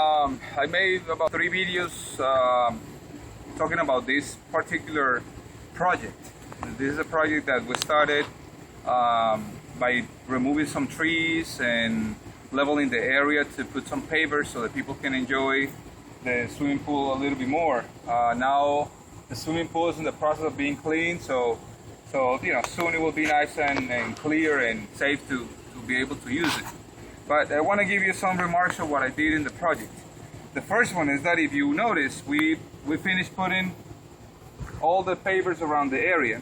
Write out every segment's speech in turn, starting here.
I made about 3 videos talking about this particular project. This is a project that we started by removing some trees and leveling the area to put some pavers so that people can enjoy the swimming pool a little bit more. Now the swimming pool is in the process of being cleaned, so soon it will be nice and clear and safe to be able to use it. But I want to give you some remarks of what I did in the project. The first one is that if you notice, we finished putting all the pavers around the area.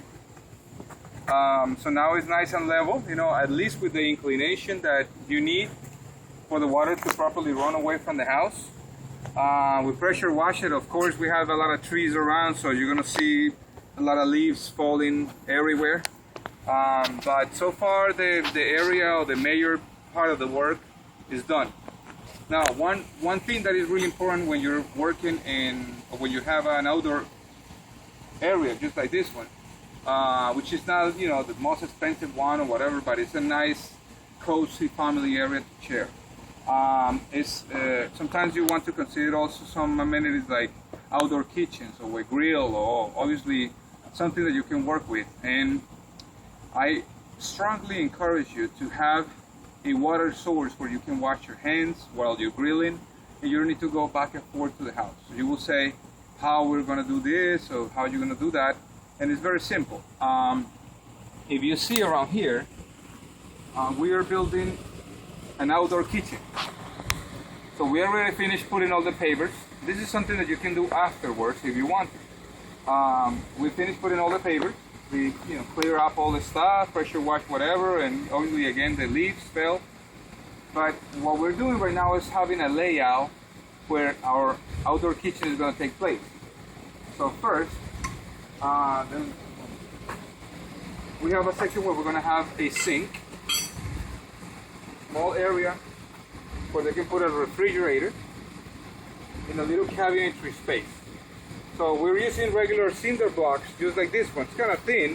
So now it's nice and level, at least with the inclination that you need for the water to properly run away from the house. We pressure wash it. Of course, we have a lot of trees around, so you're going to see a lot of leaves falling everywhere. But so far, the area or the major part of the work is done. Now, one thing that is really important when you're working or when you have an outdoor area just like this one, which is not the most expensive one or whatever, but it's a nice, cozy family area to share. Sometimes you want to consider also some amenities like outdoor kitchens or a grill, or obviously something that you can work with. And I strongly encourage you to have a water source where you can wash your hands while you're grilling, and you don't need to go back and forth to the house. So you will say how we're going to do this or how you're going to do that, and it's very simple. If you see around here, we are building an outdoor kitchen. So we already finished putting all the pavers. This is something that you can do afterwards if you want to. We finished putting all the pavers. We clear up all the stuff, pressure wash whatever, and obviously again the leaves fell. But what we're doing right now is having a layout where our outdoor kitchen is going to take place. So first, then we have a section where we're going to have a sink, small area where they can put a refrigerator in a little cabinetry space. So we're using regular cinder blocks, just like this one. It's kind of thin,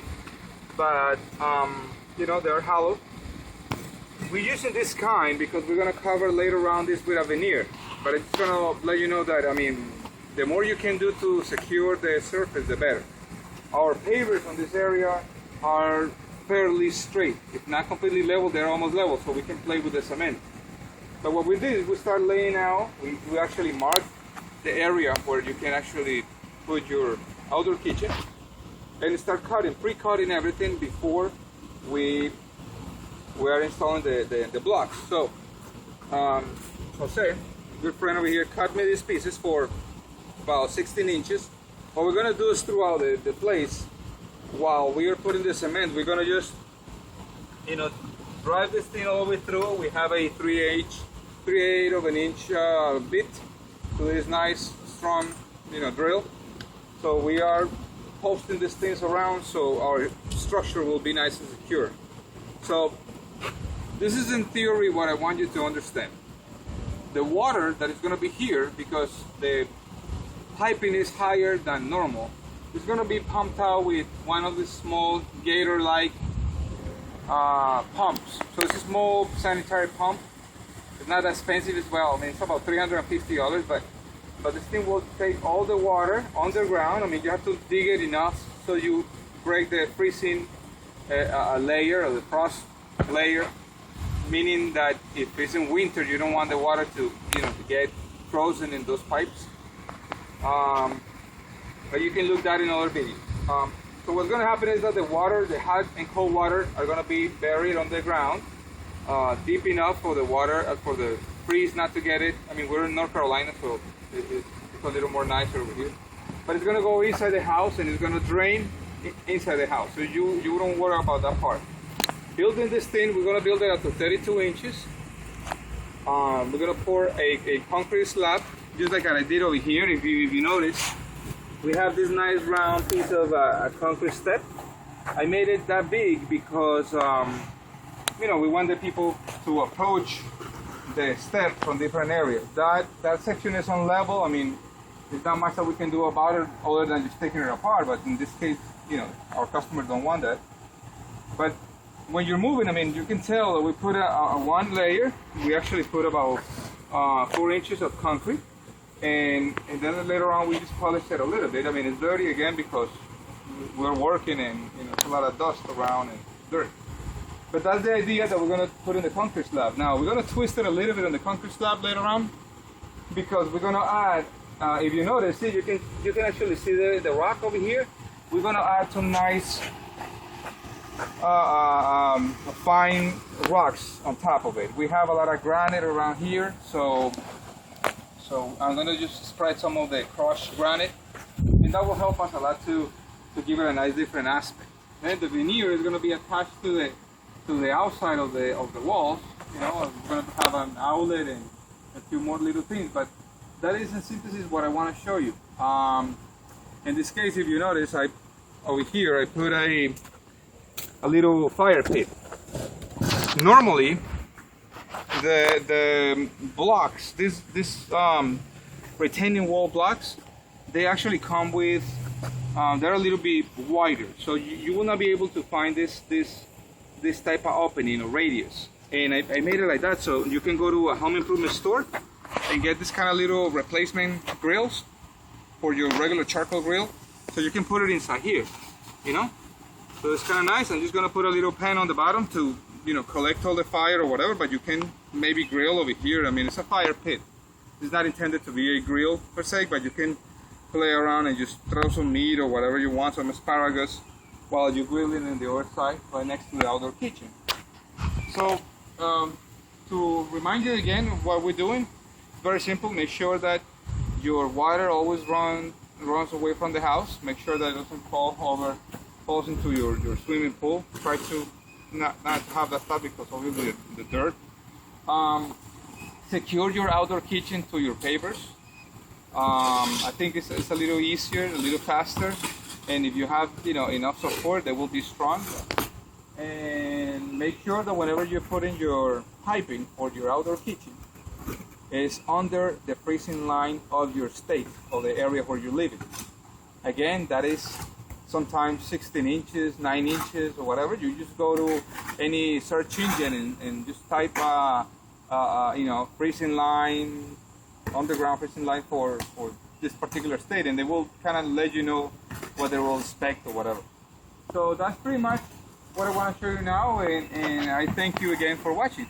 but they're hollow. We're using this kind because we're going to cover later on this with a veneer. But it's going to let you know that, the more you can do to secure the surface, the better. Our pavers on this area are fairly straight. If not completely level, they're almost level, so we can play with the cement. But what we did is we start laying out, we actually marked the area where you can actually put your outdoor kitchen and start pre-cutting everything before we are installing the blocks. So Jose, good friend over here, cut me these pieces for about 16 inches. What we're going to do is throughout the place, while we are putting the cement, we're going to just drive this thing all the way through. We have a 3/8 of an inch bit to this nice strong drill. So we are posting these things around so our structure will be nice and secure. So this is in theory what I want you to understand. The water that is going to be here, because the piping is higher than normal, is going to be pumped out with one of the small Gator-like pumps. So it's a small sanitary pump. It's not that expensive as well. It's about $350, but this thing will take all the water underground. You have to dig it enough so you break the freezing layer or the frost layer, meaning that if it's in winter, you don't want the water to get frozen in those pipes. But you can look that in other videos. So what's going to happen is that the hot and cold water are going to be buried on the ground, deep enough for the water, for the freeze not to get it. We're in North Carolina, so it's a little more nicer over here. But it's going to go inside the house and it's going to drain inside the house. So you don't worry about that part. Building this thing, we're going to build it up to 32 inches. We're going to pour a concrete slab, just like I did over here. If you notice, we have this nice round piece of a concrete step. I made it that big because we want the people to approach the step from different areas. That section is on level. There's not much that we can do about it other than just taking it apart. But in this case, our customers don't want that. But when you're moving, you can tell that we put a one layer. We actually put about 4 inches of concrete, and then later on we just polish it a little bit. I mean, it's dirty again because we're working and there's a lot of dust around and dirt. But that's the idea that we're going to put in the concrete slab. Now we're going to twist it a little bit on the concrete slab later on, because we're going to add, if you notice, see, you can actually see the rock over here. We're going to add some nice fine rocks on top of it. We have a lot of granite around here, so I'm going to just spread some of the crushed granite, and that will help us a lot to give it a nice different aspect. Then the veneer is going to be attached to the outside of the walls. We're going to have an outlet and a few more little things, but that is in synthesis what I want to show you. In this case, if you notice, over here I put a little fire pit. Normally, the blocks, this retaining wall blocks, they actually come with, they're a little bit wider, so you will not be able to find this type of opening or radius. And I made it like that so you can go to a home improvement store and get this kind of little replacement grills for your regular charcoal grill, so you can put it inside here, so it's kind of nice. I'm just going to put a little pan on the bottom to collect all the fire or whatever, but you can maybe grill over here. I mean, it's a fire pit. It's not intended to be a grill per se, but you can play around and just throw some meat or whatever you want, some asparagus, while you're grilling on the other side right next to the outdoor kitchen. So to remind you again of what we're doing, very simple. Make sure that your water always runs away from the house. Make sure that it doesn't falls into your swimming pool. Try to not have that stuff, because obviously the dirt. Secure your outdoor kitchen to your pavers. I think it's a little easier, a little faster, and if you have enough support, they will be strong. And make sure that whenever you put in your piping for your outdoor kitchen, is under the freezing line of your state or the area where you're living. Again, that is sometimes 16 inches, 9 inches, or whatever. You just go to any search engine and just type freezing line, underground freezing line for this particular state, and they will kind of let you know what they will expect or whatever. So that's pretty much what I want to show you now, and I thank you again for watching.